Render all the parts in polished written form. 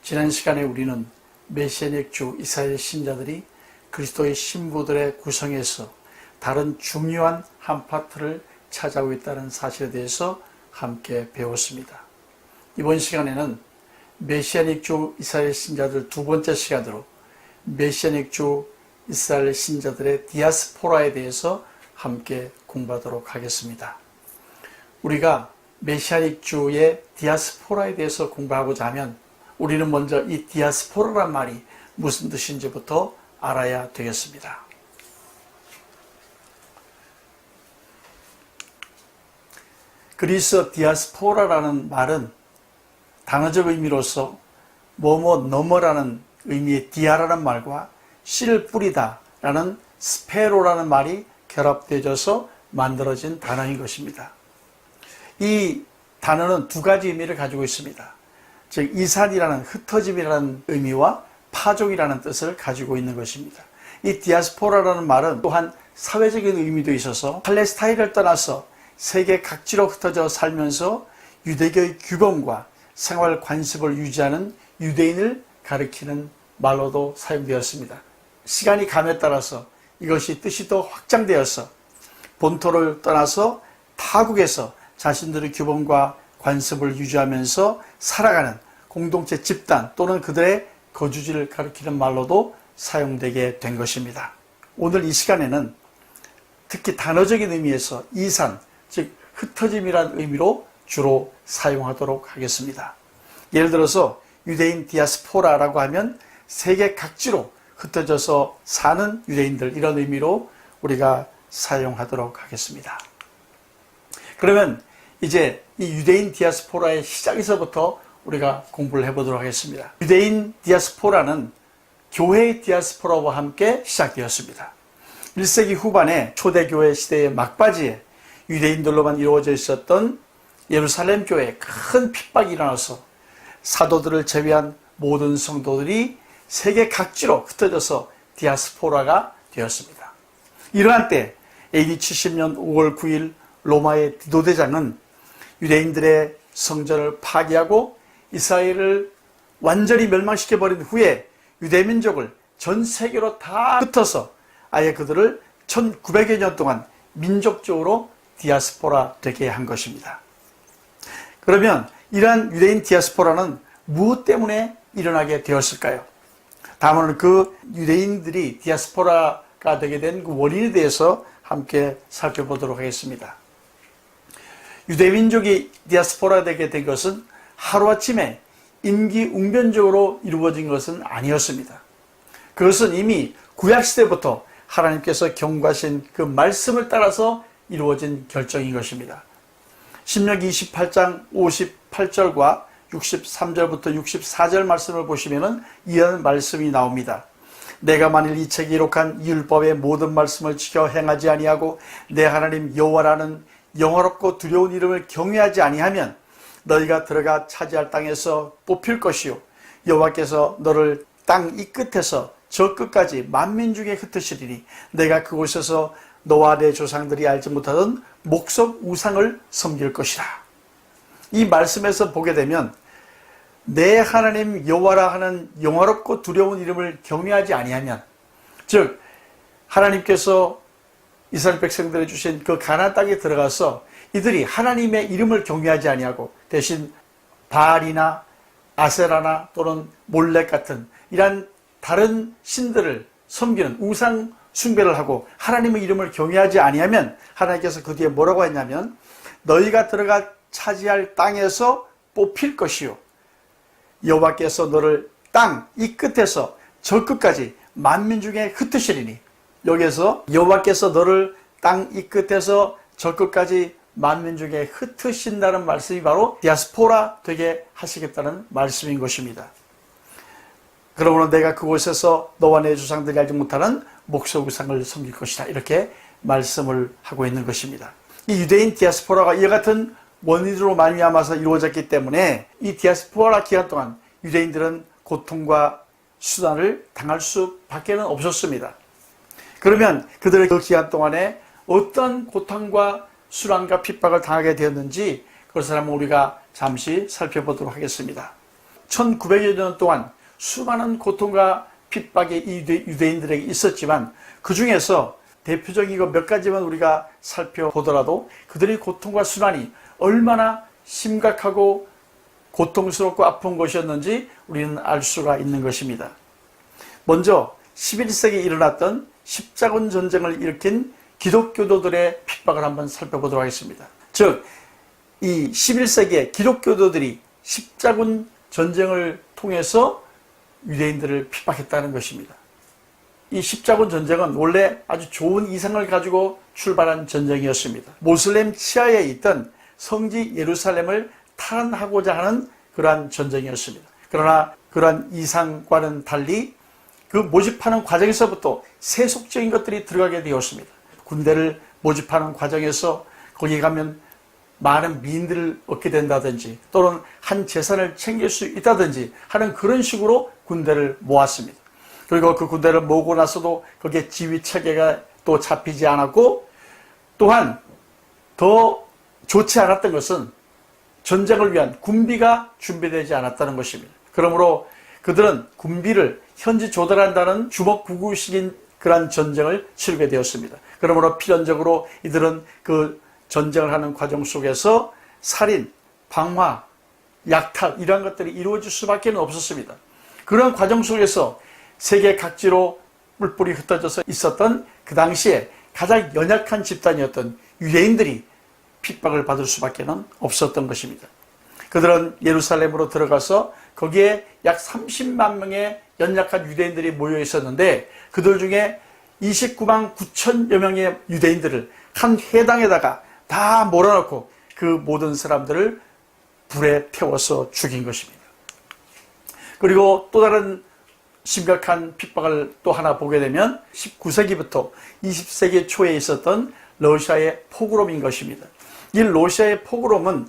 지난 시간에 우리는 메시아닉 주 이스라엘 신자들이 그리스도의 신부들의 구성에서 다른 중요한 한 파트를 차지하고 있다는 사실에 대해서 함께 배웠습니다. 이번 시간에는 메시아닉 주 이스라엘 신자들 두 번째 시간으로 메시아닉 주 이스라엘 신자들의 디아스포라에 대해서 함께 공부하도록 하겠습니다. 우리가 메시아닉 주의 디아스포라에 대해서 공부하고자 하면 우리는 먼저 이 디아스포라란 말이 무슨 뜻인지부터 알아야 되겠습니다. 그리스 디아스포라라는 말은 단어적 의미로서 뭐뭐 너머라는 의미의 디아라는 말과 씨를 뿌리다 라는 스페로라는 말이 결합되어져서 만들어진 단어인 것입니다. 이 단어는 두 가지 의미를 가지고 있습니다. 즉 이산이라는 흩어짐이라는 의미와 파종이라는 뜻을 가지고 있는 것입니다. 이 디아스포라라는 말은 또한 사회적인 의미도 있어서 팔레스타인을 떠나서 세계 각지로 흩어져 살면서 유대교의 규범과 생활 관습을 유지하는 유대인을 가리키는 말로도 사용되었습니다. 시간이 감에 따라서 이것이 뜻이 더 확장되어서 본토를 떠나서 타국에서 자신들의 규범과 관습을 유지하면서 살아가는 공동체 집단 또는 그들의 거주지를 가리키는 말로도 사용되게 된 것입니다. 오늘 이 시간에는 특히 단어적인 의미에서 이산, 즉 흩어짐이라는 의미로 주로 사용하도록 하겠습니다. 예를 들어서 유대인 디아스포라라고 하면 세계 각지로 흩어져서 사는 유대인들, 이런 의미로 우리가 사용하도록 하겠습니다. 그러면 이제 이 유대인 디아스포라의 시작에서부터 우리가 공부를 해보도록 하겠습니다. 유대인 디아스포라는 교회의 디아스포라와 함께 시작되었습니다. 1세기 후반에 초대교회 시대의 막바지에 유대인들로만 이루어져 있었던 예루살렘 교회에 큰 핍박이 일어나서 사도들을 제외한 모든 성도들이 세계 각지로 흩어져서 디아스포라가 되었습니다. 이러한 때 AD 70년 5월 9일 로마의 디도 대장은 유대인들의 성전을 파괴하고 이스라엘을 완전히 멸망시켜버린 후에 유대민족을 전 세계로 다 흩어서 아예 그들을 1900여 년 동안 민족적으로 디아스포라 되게 한 것입니다. 그러면 이러한 유대인 디아스포라는 무엇 때문에 일어나게 되었을까요? 다음은 그 유대인들이 디아스포라가 되게 된 그 원인에 대해서 함께 살펴보도록 하겠습니다. 유대민족이 디아스포라 되게 된 것은 하루아침에 임기응변적으로 이루어진 것은 아니었습니다. 그것은 이미 구약시대부터 하나님께서 경고하신 그 말씀을 따라서 이루어진 결정인 것입니다. 신명기 28장 58절과 63절부터 64절 말씀을 보시면 이런 말씀이 나옵니다. 내가 만일 이 책에 기록한 이 율법의 모든 말씀을 지켜 행하지 아니하고 내 하나님 여호와라는 영화롭고 두려운 이름을 경외하지 아니하면 너희가 들어가 차지할 땅에서 뽑힐 것이요 여호와께서 너를 땅 이 끝에서 저 끝까지 만민 중에 흩으시리니 내가 그곳에서 너와 내 조상들이 알지 못하던 목석 우상을 섬길 것이라. 이 말씀에서 보게 되면 내 하나님 여호와라 하는 영화롭고 두려운 이름을 경외하지 아니하면, 즉 하나님께서 이스라엘 백성들에 주신 그 가나안 땅에 들어가서 이들이 하나님의 이름을 경외하지 아니하고 대신 바알이나 아세라나 또는 몰렉 같은 이러한 다른 신들을 섬기는 우상 숭배를 하고 하나님의 이름을 경외하지 아니하면 하나님께서 그 뒤에 뭐라고 했냐면 너희가 들어가 차지할 땅에서 뽑힐 것이요 여호와께서 너를 땅 이 끝에서 저 끝까지 만민 중에 흩으시리니, 여기에서 여호와께서 너를 땅 이 끝에서 저 끝까지 만민 중에 흩으신다는 말씀이 바로 디아스포라 되게 하시겠다는 말씀인 것입니다. 그러므로 내가 그곳에서 너와 내 조상들이 알지 못하는 목석 우상을 섬길 것이다, 이렇게 말씀을 하고 있는 것입니다. 이 유대인 디아스포라가 이와 같은 원인으로 말미암아서 이루어졌기 때문에 이 디아스포라 기간 동안 유대인들은 고통과 수단을 당할 수밖에는 없었습니다. 그러면 그들의 그 기간 동안에 어떤 고통과 수란과 핍박을 당하게 되었는지 그것을 한번 우리가 잠시 살펴보도록 하겠습니다. 1900여 년 동안 수많은 고통과 핍박이 유대인들에게 있었지만 그 중에서 대표적인 거 몇 가지만 우리가 살펴보더라도 그들의 고통과 수난이 얼마나 심각하고 고통스럽고 아픈 것이었는지 우리는 알 수가 있는 것입니다. 먼저 11세기에 일어났던 십자군 전쟁을 일으킨 기독교도들의 핍박을 한번 살펴보도록 하겠습니다. 즉, 이 11세기에 기독교도들이 십자군 전쟁을 통해서 유대인들을 핍박했다는 것입니다. 이 십자군 전쟁은 원래 아주 좋은 이상을 가지고 출발한 전쟁이었습니다. 모슬렘 치하에 있던 성지 예루살렘을 탈환하고자 하는 그러한 전쟁이었습니다. 그러나 그러한 이상과는 달리 그 모집하는 과정에서부터 세속적인 것들이 들어가게 되었습니다. 군대를 모집하는 과정에서 거기 가면 많은 미인들을 얻게 된다든지 또는 한 재산을 챙길 수 있다든지 하는 그런 식으로 군대를 모았습니다. 그리고 그 군대를 모으고 나서도 거기에 지휘 체계가 또 잡히지 않았고, 또한 더 좋지 않았던 것은 전쟁을 위한 군비가 준비되지 않았다는 것입니다. 그러므로 그들은 군비를 현지 조달한다는 주먹구구식인 그러한 전쟁을 치르게 되었습니다. 그러므로 필연적으로 이들은 그 전쟁을 하는 과정 속에서 살인, 방화, 약탈 이러한 것들이 이루어질 수밖에 없었습니다. 그런 과정 속에서 세계 각지로 뿔뿔이 흩어져서 있었던 그 당시에 가장 연약한 집단이었던 유대인들이 핍박을 받을 수밖에 없었던 것입니다. 그들은 예루살렘으로 들어가서 거기에 약 30만 명의 연약한 유대인들이 모여 있었는데 그들 중에 29만 9천여 명의 유대인들을 한 회당에다가 다 몰아넣고 그 모든 사람들을 불에 태워서 죽인 것입니다. 그리고 또 다른 심각한 핍박을 또 하나 보게 되면 19세기부터 20세기 초에 있었던 러시아의 포그롬인 것입니다. 이 러시아의 포그롬은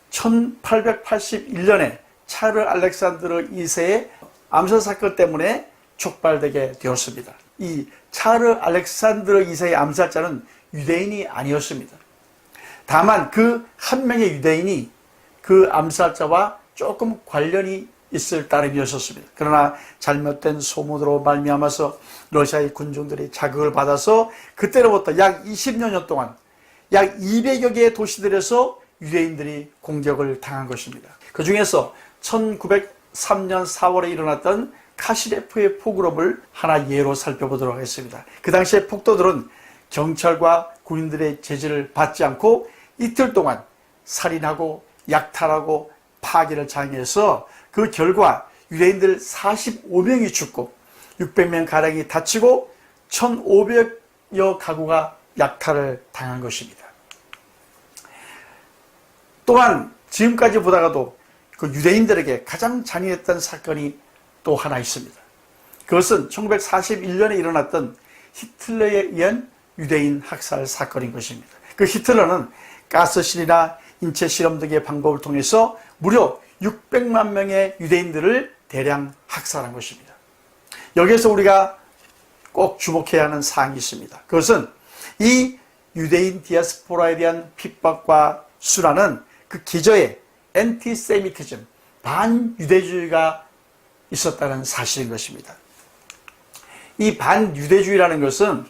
1881년에 차르 알렉산드르 2세의 암살 사건 때문에 촉발되게 되었습니다. 이 차르 알렉산드르 2세의 암살자는 유대인이 아니었습니다. 다만 그 한 명의 유대인이 그 암살자와 조금 관련이 있을 따름이었습니다. 그러나 잘못된 소문으로 말미암아서 러시아의 군중들이 자극을 받아서 그때로부터 약 20여 년 동안 약 200여 개의 도시들에서 유대인들이 공격을 당한 것입니다. 그 중에서 1903년 4월에 일어났던 카시레프의 포그롬을 하나 예로 살펴보도록 하겠습니다. 그 당시에 폭도들은 경찰과 군인들의 제지를 받지 않고 이틀 동안 살인하고 약탈하고 파괴를 장해서 그 결과 유대인들 45명이 죽고 600명 가량이 다치고 1,500여 가구가 약탈을 당한 것입니다. 또한 지금까지 보다가도 그 유대인들에게 가장 잔인했던 사건이 또 하나 있습니다. 그것은 1941년에 일어났던 히틀러에 의한 유대인 학살 사건인 것입니다. 그 히틀러는 가스실이나 인체 실험 등의 방법을 통해서 무려 600만 명의 유대인들을 대량 학살한 것입니다. 여기에서 우리가 꼭 주목해야 하는 사항이 있습니다. 그것은 이 유대인 디아스포라에 대한 핍박과 수란은 그 기저에 엔티세미티즘, 반유대주의가 있었다는 사실인 것입니다. 이 반유대주의라는 것은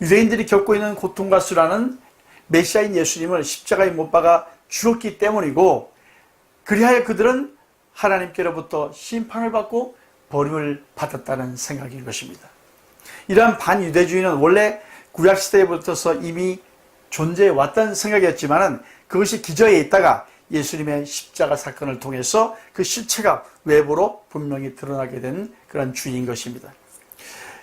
유대인들이 겪고 있는 고통과 수란은 메시아인 예수님을 십자가에 못 박아 죽었기 때문이고, 그리하여 그들은 하나님께로부터 심판을 받고 버림을 받았다는 생각인 것입니다. 이러한 반유대주의는 원래 구약시대부터서 이미 존재해 왔다는 생각이었지만 그것이 기저에 있다가 예수님의 십자가 사건을 통해서 그 실체가 외부로 분명히 드러나게 된 그런 주의인 것입니다.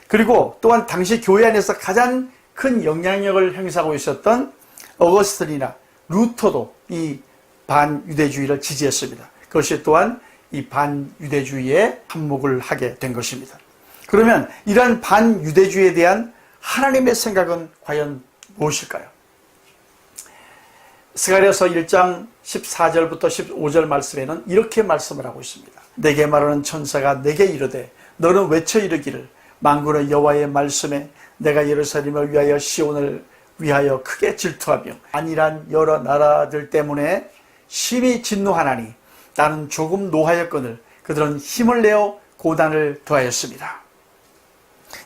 그리고 또한 당시 교회 안에서 가장 큰 영향력을 행사하고 있었던 어거스틴이나 루터도 이 반유대주의를 지지했습니다. 그것이 또한 이 반유대주의에 한몫을 하게 된 것입니다. 그러면 이러한 반유대주의에 대한 하나님의 생각은 과연 무엇일까요? 스가랴서 1장 14절부터 15절 말씀에는 이렇게 말씀을 하고 있습니다. 내게 말하는 천사가 내게 이르되 너는 외쳐 이르기를 만군의 여호와의 말씀에 내가 예루살렘을 위하여 시온을 위하여 크게 질투하며 안일한 여러 나라들 때문에 심히 진노하나니 나는 조금 노하였거늘 그들은 힘을 내어 고난을 더하였습니다.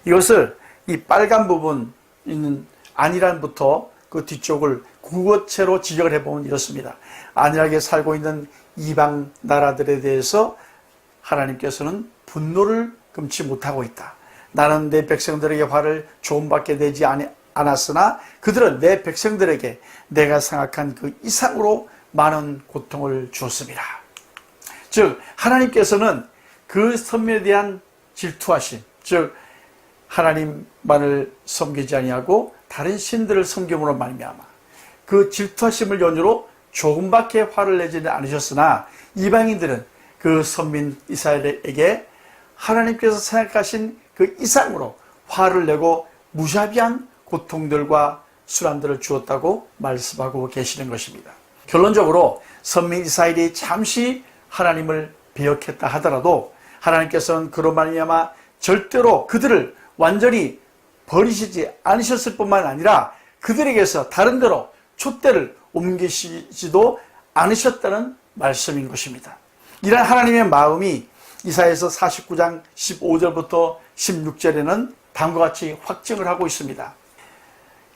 이것을 이 빨간 부분 있는 안일한부터 그 뒤쪽을 국어체로 지적을 해보면 이렇습니다. 안일하게 살고 있는 이방 나라들에 대해서 하나님께서는 분노를 금치 못하고 있다. 나는 내 백성들에게 화를 조금밖에 내지 않았으나 그들은 내 백성들에게 내가 생각한 그 이상으로 많은 고통을 주었습니다. 즉 하나님께서는 그 선민에 대한 질투하심, 즉 하나님만을 섬기지 아니하고 다른 신들을 섬김으로 말미암아 그 질투하심을 연유로 조금밖에 화를 내지는 않으셨으나 이방인들은 그 선민 이스라엘에게 하나님께서 생각하신 그 이상으로 화를 내고 무자비한 고통들과 수란들을 주었다고 말씀하고 계시는 것입니다. 결론적으로 선민 이스라엘이 잠시 하나님을 배역했다 하더라도 하나님께서는 그로 말미암아 절대로 그들을 완전히 버리시지 않으셨을 뿐만 아니라 그들에게서 다른 데로 촛대를 옮기시지도 않으셨다는 말씀인 것입니다. 이런 하나님의 마음이 이사야서 49장 15절부터 16절에는 다음과 같이 확증을 하고 있습니다.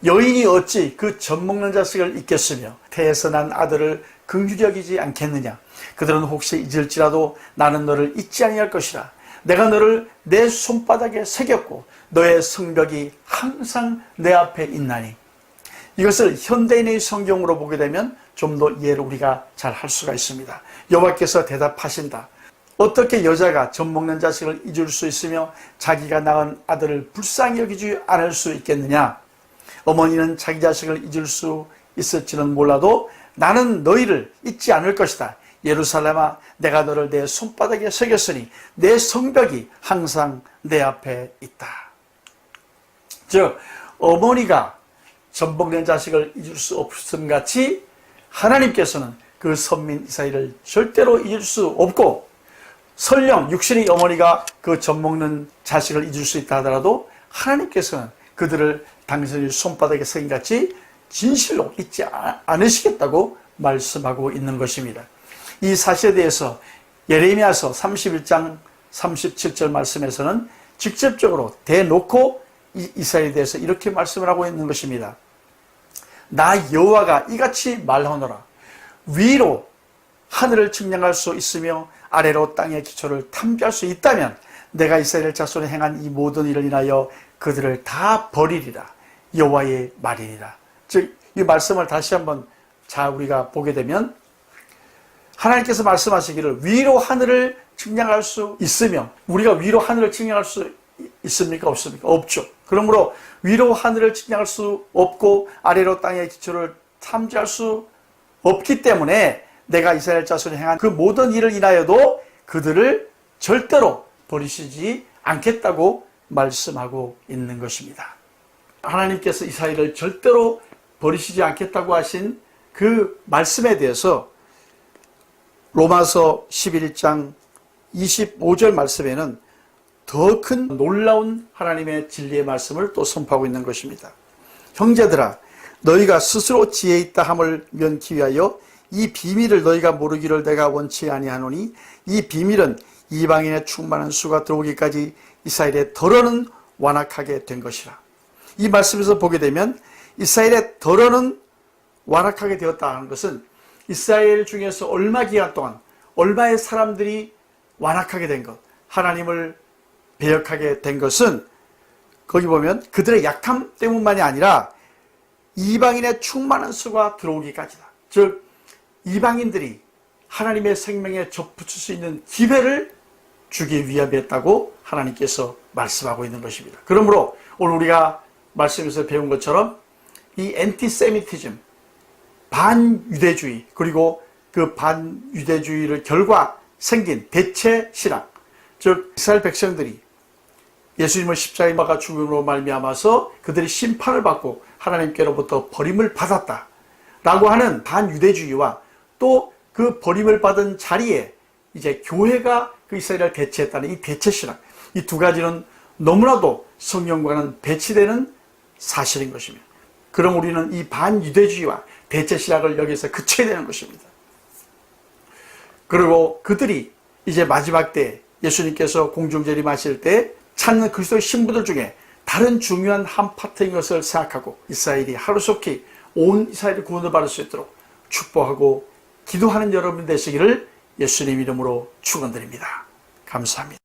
여인이 어찌 그 젖먹는 자식을 잊겠으며 태에서 난 아들을 긍휼히 여기지 않겠느냐. 그들은 혹시 잊을지라도 나는 너를 잊지 아니할 것이라. 내가 너를 내 손바닥에 새겼고 너의 성벽이 항상 내 앞에 있나니. 이것을 현대인의 성경으로 보게 되면 좀 더 이해를 우리가 잘 할 수가 있습니다. 여호와께서 대답하신다. 어떻게 여자가 젖먹는 자식을 잊을 수 있으며 자기가 낳은 아들을 불쌍히 여기지 않을 수 있겠느냐. 어머니는 자기 자식을 잊을 수 있을지는 몰라도 나는 너희를 잊지 않을 것이다. 예루살렘아, 내가 너를 내 손바닥에 새겼으니 내 성벽이 항상 내 앞에 있다. 즉 어머니가 젖먹는 자식을 잊을 수 없음 같이 하나님께서는 그 선민 이스라엘을 절대로 잊을 수 없고, 설령 육신의 어머니가 그 젖먹는 자식을 잊을 수 있다 하더라도 하나님께서는 그들을 당신의 손바닥에 새긴 같이 진실로 잊지 않으시겠다고 말씀하고 있는 것입니다. 이 사실에 대해서 예레미야서 31장 37절 말씀에서는 직접적으로 대놓고 이스라엘에 대해서 이렇게 말씀을 하고 있는 것입니다. 나 여호와가 이같이 말하노라. 위로 하늘을 측량할 수 있으며 아래로 땅의 기초를 탐지할 수 있다면 내가 이스라엘 자손에 행한 이 모든 일을 인하여 그들을 다 버리리라. 여호와의 말이니라. 즉 이 말씀을 다시 한번 우리가 보게 되면 하나님께서 말씀하시기를 위로 하늘을 측량할 수 있으며, 우리가 위로 하늘을 측량할 수 있습니까? 없습니까? 없죠. 그러므로 위로 하늘을 측량할 수 없고 아래로 땅의 기초를 탐지할 수 없기 때문에 내가 이스라엘 자손이 행한 그 모든 일을 인하여도 그들을 절대로 버리시지 않겠다고 말씀하고 있는 것입니다. 하나님께서 이스라엘을 절대로 버리시지 않겠다고 하신 그 말씀에 대해서 로마서 11장 25절 말씀에는 더 큰 놀라운 하나님의 진리의 말씀을 또 선포하고 있는 것입니다. 형제들아, 너희가 스스로 지혜 있다 함을 면키 위하여 이 비밀을 너희가 모르기를 내가 원치 아니하노니, 이 비밀은 이방인의 충만한 수가 들어오기까지 이스라엘의 덜어는 완악하게 된 것이라. 이 말씀에서 보게 되면 이스라엘의 덜어는 완악하게 되었다는 것은 이스라엘 중에서 얼마 기간 동안 얼마의 사람들이 완악하게 된 것, 하나님을 배역하게 된 것은 거기 보면 그들의 약함 때문만이 아니라 이방인의 충만한 수가 들어오기까지다. 즉 이방인들이 하나님의 생명에 접붙일 수 있는 기회를 주기 위함이었다고 하나님께서 말씀하고 있는 것입니다. 그러므로 오늘 우리가 말씀에서 배운 것처럼 이 엔티세미티즘, 반유대주의, 그리고 그 반유대주의를 결과 생긴 대체 신앙, 즉 이스라엘 백성들이 예수님을 십자가에 박아 죽음으로 말미암아서 그들이 심판을 받고 하나님께로부터 버림을 받았다 라고 하는 반유대주의와 또 그 버림을 받은 자리에 이제 교회가 그 이스라엘을 대체했다는 이 대체 신앙, 이 두 가지는 너무나도 성경과는 배치되는 사실인 것입니다. 그럼 우리는 이 반유대주의와 대체 신학을 여기서 그쳐야 되는 것입니다. 그리고 그들이 이제 마지막 때 예수님께서 공중재림하실 때 찾는 그리스도의 신부들 중에 다른 중요한 한 파트인 것을 생각하고 이스라엘이 하루속히 온 이스라엘이 구원을 받을 수 있도록 축복하고 기도하는 여러분 되시기를 예수님 이름으로 축원드립니다. 감사합니다.